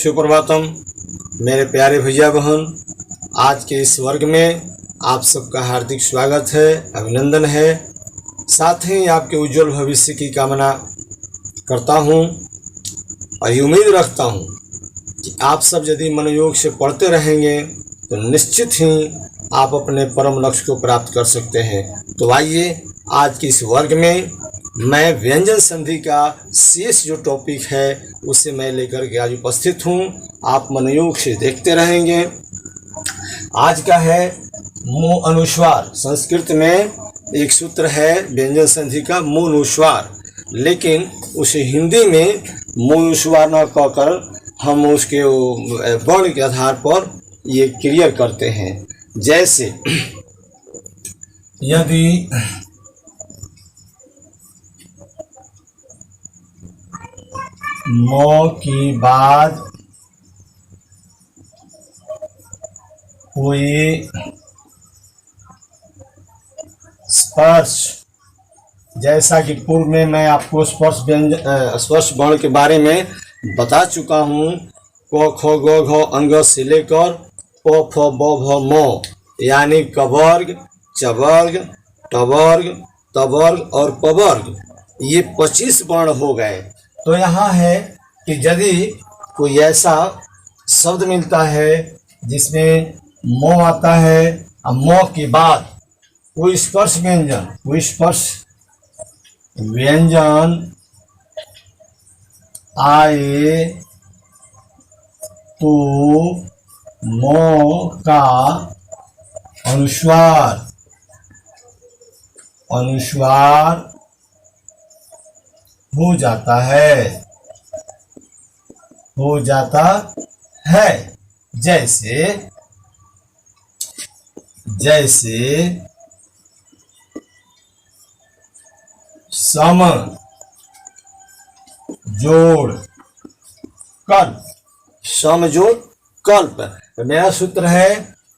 सुप्रभातम मेरे प्यारे भैया बहन। आज के इस वर्ग में आप सबका हार्दिक स्वागत है, अभिनंदन है। साथ ही आपके उज्जवल भविष्य की कामना करता हूँ और ये उम्मीद रखता हूँ कि आप सब यदि मनोयोग से पढ़ते रहेंगे तो निश्चित ही आप अपने परम लक्ष्य को प्राप्त कर सकते हैं। तो आइए आज के इस वर्ग में मैं व्यंजन संधि का शेष जो टॉपिक है उसे मैं लेकर के आज उपस्थित हूँ। आप मनोयोग से देखते रहेंगे। आज का है मुँह अनुस्वार। संस्कृत में एक सूत्र है व्यंजन संधि का मुँह अनुस्वार, लेकिन उसे हिंदी में मुँह अनुस्वार न कहकर हम उसके वर्ण के आधार पर ये क्लियर करते हैं। जैसे यदि मौ की बाद कोई स्पर्श, जैसा कि पूर्व में मैं आपको स्पर्श वर्ण के बारे में बता चुका हूँ। क ख ग घ अंग से लेकर प फ ब भ म, यानी कवर्ग, चवर्ग, टवर्ग, तवर्ग और पवर्ग, ये 25 वर्ण हो गए। तो यहाँ है कि यदि कोई ऐसा शब्द मिलता है जिसमें मो आता है और मो के बाद कोई स्पर्श व्यंजन आए तो मो का अनुस्वार हो जाता है। जैसे सम, जोड़, कल्प। समजोड़ कल्प मेरा सूत्र है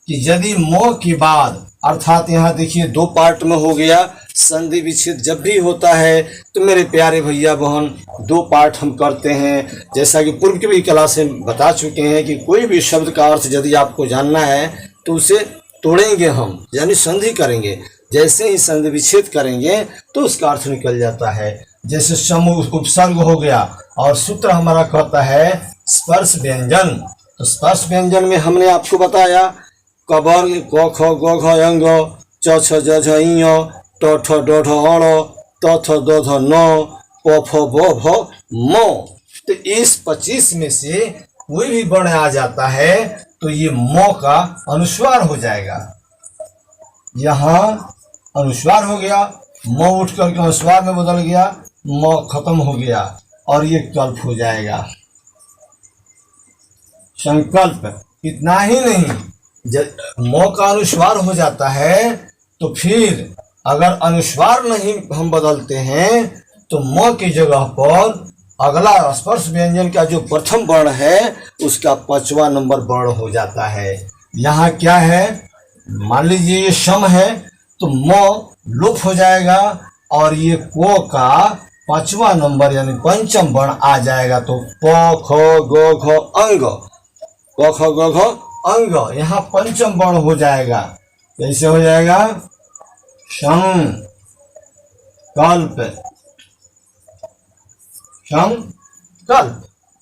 कि यदि मो के बाद, अर्थात यहाँ देखिए दो पार्ट में हो गया। संधि विच्छेद जब भी होता है तो मेरे प्यारे भैया बहन दो पार्ट हम करते हैं। जैसा कि पूर्व की भी क्लास में बता चुके हैं कि कोई भी शब्द का अर्थ यदि आपको जानना है तो उसे तोड़ेंगे हम, यानी संधि करेंगे। जैसे ही संधि विच्छेद करेंगे तो उसका अर्थ निकल जाता है। जैसे सम उपसर्ग हो गया और सूत्र हमारा कहता है स्पर्श व्यंजन। तो स्पर्श व्यंजन में हमने आपको बताया कवर्ग, क ख ग घ अंग, च छ ज झ ञ, ट ठ ड ढ अण, त थ द ध न, प फ ब भ म। तो इस 25 में से कोई भी वर्ण आ जाता है तो ये म का अनुस्वार हो जाएगा। यहाँ अनुस्वार हो गया, म उठ करके अनुस्वार में बदल गया, म खत्म हो गया और ये कल्प हो जाएगा। संकल्प। इतना ही नहीं, जब म का अनुस्वार हो जाता है तो फिर अगर अनुस्वार नहीं हम बदलते हैं तो म की जगह पर अगला स्पर्श व्यंजन का जो प्रथम वर्ण है उसका 5वां नंबर वर्ण हो जाता है। यहाँ क्या है, मान लीजिए ये सम है तो म लोप हो जाएगा और ये को का 5वां नंबर यानी पंचम वर्ण आ जाएगा। तो प ख ग घ अंग, प ख ग घ अंग, यहाँ पंचम वर्ण हो जाएगा। कैसे हो जाएगा, संकल्प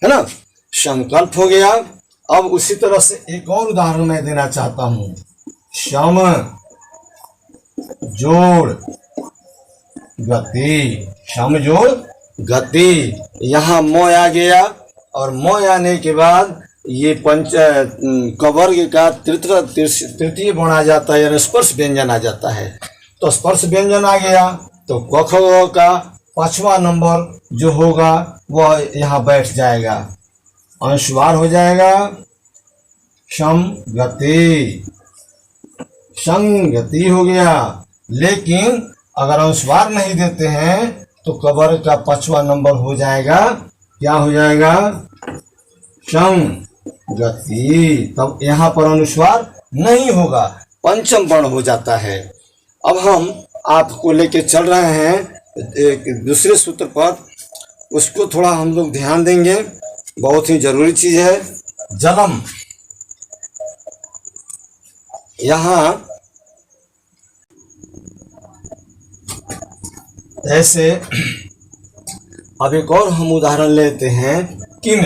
है ना, संकल्प हो गया। अब उसी तरह से एक और उदाहरण मैं देना चाहता हूं। सम जोड़ गति, समजोड़ गति, यहाँ म आ गया और म आने के बाद ये कवर्ग का तृतीय वर्ण आ जाता है, यानी स्पर्श व्यंजन आ जाता है। तो स्पर्श व्यंजन आ गया तो क ख ग का 5वां नंबर जो होगा वह यहाँ बैठ जाएगा, अनुस्वार हो जाएगा। संगति हो गया। लेकिन अगर अनुस्वार नहीं देते हैं तो कवर्ग का 5वां नंबर हो जाएगा, क्या हो जाएगा, संगति। तब यहाँ पर अनुस्वार नहीं होगा, पंचम वर्ण हो जाता है। अब हम आपको लेके चल रहे हैं एक दूसरे सूत्र पर, उसको थोड़ा हम लोग ध्यान देंगे बहुत ही जरूरी चीज है। जलम, यहां ऐसे अब एक और हम उदाहरण लेते हैं। किम,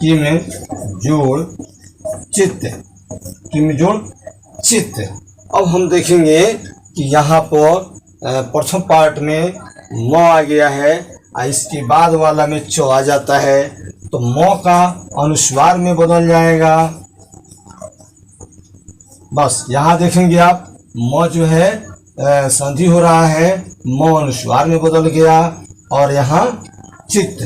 किम जोड़ चित्त, किम जोड़ चित्त। अब हम देखेंगे कि यहाँ पर प्रथम पार्ट में म आ गया है और इसके बाद वाला में च आ जाता है, तो म का अनुस्वार में बदल जाएगा। बस यहाँ देखेंगे आप, म जो है संधि हो रहा है, म अनुस्वार में बदल गया और यहाँ चित्त।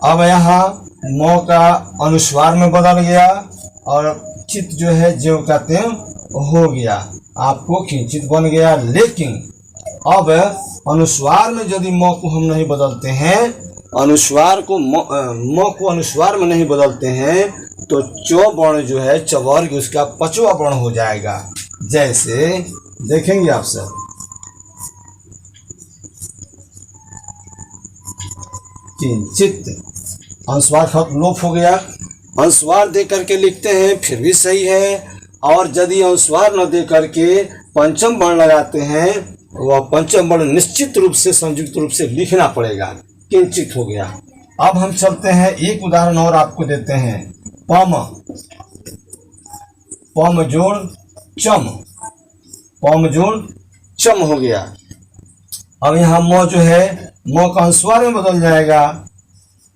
अब यहाँ म का अनुस्वार में बदल गया और चित्त जो है ज्यों का त्यों हो गया, आपको किंचित बन गया। लेकिन अब अनुस्वार में यदि म को हम नहीं बदलते हैं, अनुस्वार को म को अनुस्वार में नहीं बदलते हैं, तो च वर्ण जो है च वर्ग उसका पचवा वर्ण हो जाएगा। जैसे देखेंगे आप सब, किंचित, अनुस्वार खत्म, लोप हो गया। अनुस्वार दे करके लिखते हैं फिर भी सही है, और यदि अनुस्वार न दे करके पंचम वर्ण लगाते हैं, वह पंचम वर्ण निश्चित रूप से संयुक्त रूप से लिखना पड़ेगा। किंचित हो गया। अब हम चलते हैं, एक उदाहरण और आपको देते हैं। पम, पम जोड़ चम, पम जोड़ चम हो गया। अब यहाँ म जो है म का अनुस्वार में बदल जाएगा,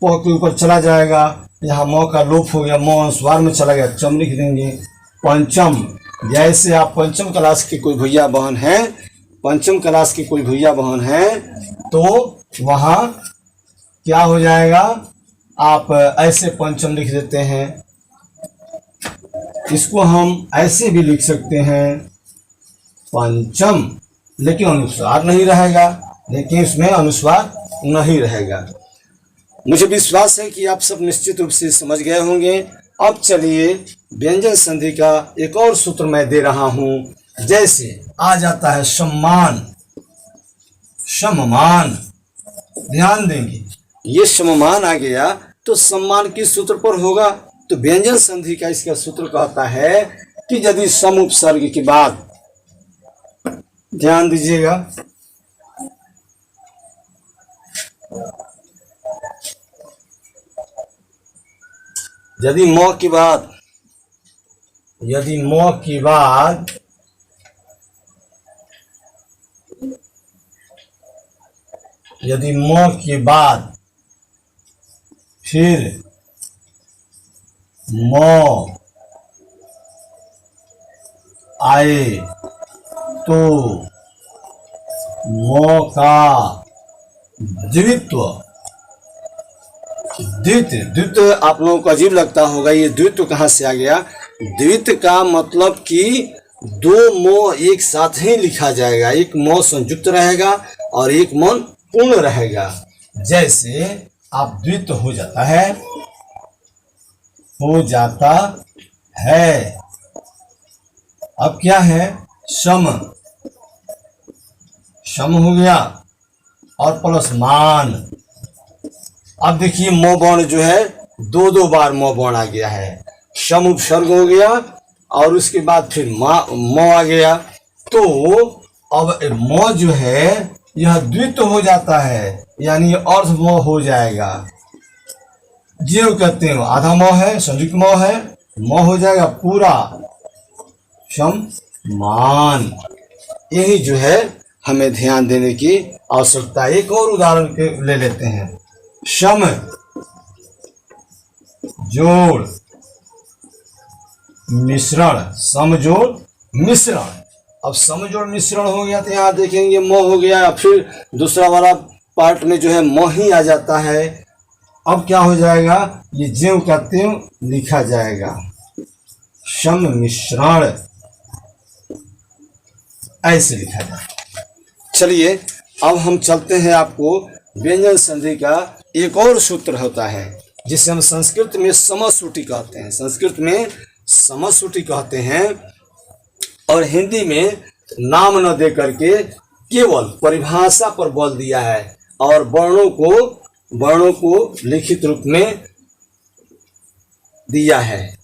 प के ऊपर चला जाएगा, यहाँ म का लोप हो गया, म अनुस्वार में चला गया, चम लिख देंगे। पंचम, जैसे आप पंचम क्लास के कोई भैया बहन हैं, पंचम क्लास की कोई भैया बहन हैं, तो वहाँ क्या हो जाएगा, आप ऐसे पंचम लिख देते हैं। इसको हम ऐसे भी लिख सकते हैं पंचम, लेकिन अनुस्वार नहीं रहेगा, लेकिन इसमें अनुस्वार नहीं रहेगा। मुझे विश्वास है कि आप सब निश्चित रूप से समझ गए होंगे। अब चलिए व्यंजन संधि का एक और सूत्र मैं दे रहा हूं। जैसे आ जाता है सम्मान, सम्मान, ध्यान देंगे, ये सम्मान आ गया तो सम्मान किस सूत्र पर होगा, तो व्यंजन संधि का इसका सूत्र कहता है कि यदि सम उपसर्ग के बाद, ध्यान दीजिएगा, यदि म के बाद, यदि म के बाद यदि म के बाद फिर म आए तो म का द्वित्व, द्वित्व, द्वित्व आप लोगों को अजीब लगता होगा, ये द्वित्व कहाँ से आ गया। द्वित्व का मतलब कि दो म एक साथ ही लिखा जाएगा, एक म संयुक्त रहेगा और एक म पूर्ण रहेगा। जैसे आप द्वित्व हो जाता है, हो जाता है, अब क्या है, सम, सम हो गया और प्लस मान। अब देखिए म वर्ण जो है दो दो बार म वर्ण आ गया है, सम उपसर्ग हो गया और उसके बाद फिर म आ गया, तो अब म जो है यह द्वित्व हो जाता है, यानी अर्ध म हो जाएगा। ज्यों कहते हैं आधा म है, संयुक्त म है, म हो जाएगा पूरा सम्मान। यही जो है हमें ध्यान देने की आवश्यकता। एक और उदाहरण के ले लेते हैं, सम जोड़ मिश्रण, सम जोड़ मिश्रण। अब सम जोड़ मिश्रण हो गया तो यहाँ देखेंगे म हो गया, फिर दूसरा वाला पार्ट में जो है म ही आ जाता है। अब क्या हो जाएगा, ये ज्यों का त्यों लिखा जाएगा, सम मिश्रण, ऐसे लिखा जाएगा। चलिए अब हम चलते हैं, आपको व्यंजन संधि का एक और सूत्र होता है जिसे हम संस्कृत में समश्रुति कहते हैं। संस्कृत में समश्रुति कहते हैं। और हिंदी में नाम न दे करके केवल परिभाषा पर बल दिया है और वर्णों को लिखित रूप में दिया है।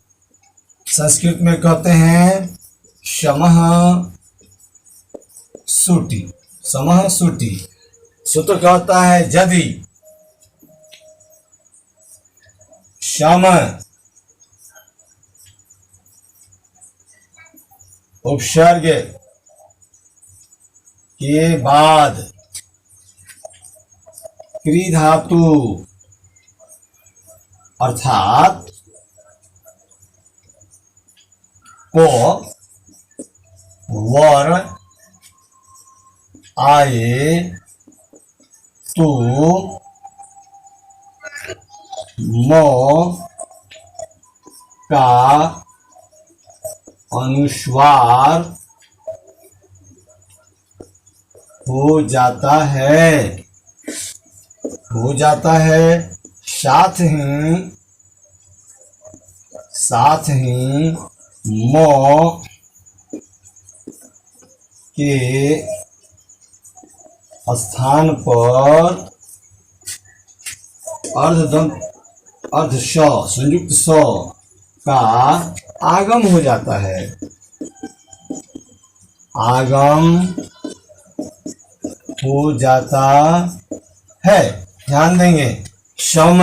संस्कृत में कहते हैं समः श्रुति। समः श्रुति सूत्र कहता है यदि सम उपसर्ग के बाद क्री धातु अर्थात को वर्ण आए तो म का अनुस्वार हो जाता है, साथ ही म के स्थान पर अर्ध स संयुक्त स का आगम हो जाता है। ध्यान देंगे। सम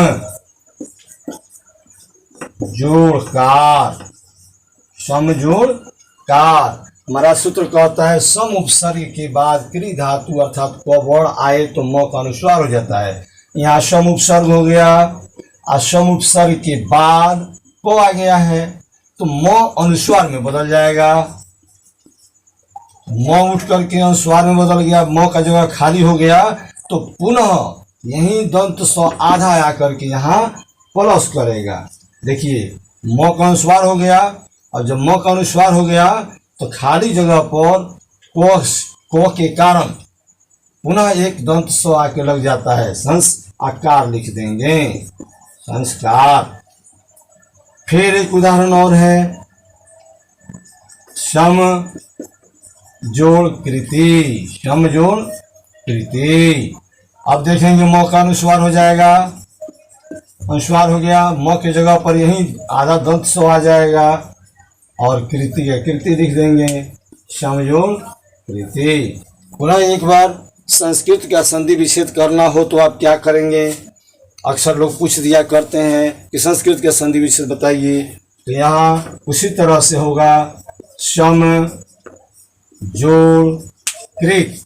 जोड़ कार हमारा सूत्र कहता है सम उपसर्ग के बाद क्री धातु अर्थात क वर्ण आए तो म का अनुस्वार हो जाता है। यहाँ सम उपसर्ग हो गया और सम उपसर्ग के बाद क आ गया है तो म अनुस्वार में बदल जाएगा। म उठ करके अनुस्वार में बदल गया, म का जगह खाली हो गया तो पुनः यही दंत स आधा आकर के यहाँ प्लस करेगा। देखिए म का अनुस्वार हो गया और जब म का अनुस्वार हो गया तो खाली जगह पर को के कारण पुनः एक दंत स आके लग जाता है, संस्कार लिख देंगे, संस्कार। फिर एक उदाहरण और है सम जोड़ कृति। अब देखेंगे म का अनुस्वार हो जाएगा, अनुस्वार हो गया, म की जगह पर यही आधा दंत स आ जाएगा और कृति लिख देंगे, समजोड़ कृति। पुनः एक बार संस्कृत का संधि विच्छेद करना हो तो आप क्या करेंगे? अक्सर लोग पूछ दिया करते हैं कि संस्कृत का संधि विच्छेद बताइए, तो यहाँ उसी तरह से होगा सम जोड़ कृत।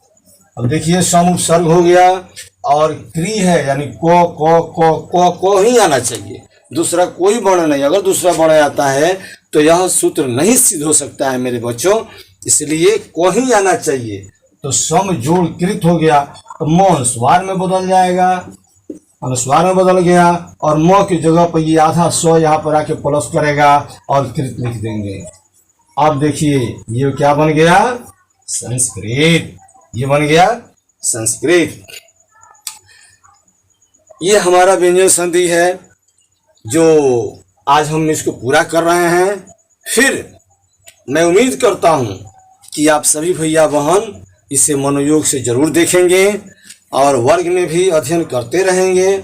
अब देखिए सम उपसर्ग हो गया और क्री है यानी को ही आना चाहिए, दूसरा कोई वर्ण नहीं। अगर दूसरा वर्ण आता है तो यह सूत्र नहीं सिद्ध हो सकता है मेरे बच्चों, इसलिए को ही आना चाहिए। तो सम जोड़ कृत हो गया तो म अनुस्वार में बदल जाएगा, अनुस्वार में बदल गया और म की जगह पर ये आधा स यहाँ पर आके प्लस करेगा और कृत लिख देंगे। अब देखिए ये क्या बन गया? संस्कृत। ये बन गया संस्कृत। ये हमारा व्यंजन संधि है जो आज हम इसको पूरा कर रहे हैं। फिर मैं उम्मीद करता हूँ कि आप सभी भैया बहन इसे मनोयोग से जरूर देखेंगे और वर्ग में भी अध्ययन करते रहेंगे,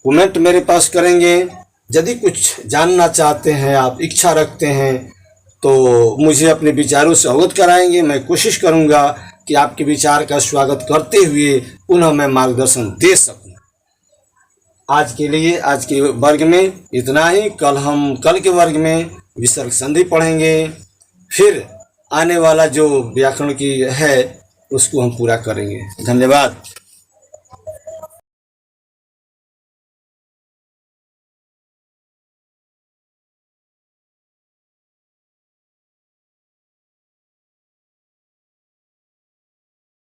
कमेंट मेरे पास करेंगे। यदि कुछ जानना चाहते हैं, आप इच्छा रखते हैं तो मुझे अपने विचारों से अवगत कराएंगे। मैं कोशिश करूंगा कि आपके विचार का स्वागत करते हुए पुनः मैं मार्गदर्शन दे सकूं। आज के लिए आज के वर्ग में इतना ही। कल के वर्ग में विसर्ग संधि पढ़ेंगे, फिर आने वाला जो व्याकरण की है उसको हम पूरा करेंगे। धन्यवाद।